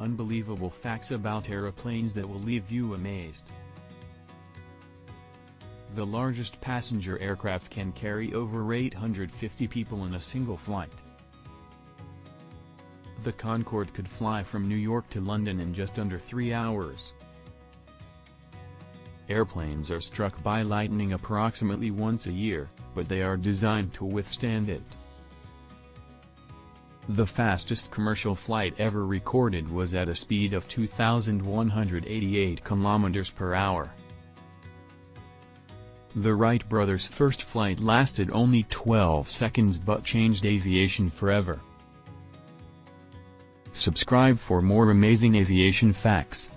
Unbelievable facts about aeroplanes that will leave you amazed. The largest passenger aircraft can carry over 850 people in a single flight. The Concorde could fly from New York to London in just under 3 hours. Airplanes are struck by lightning approximately once a year, but they are designed to withstand it. The fastest commercial flight ever recorded was at a speed of 2,188 km per hour. The Wright brothers' first flight lasted only 12 seconds but changed aviation forever. Subscribe for more amazing aviation facts.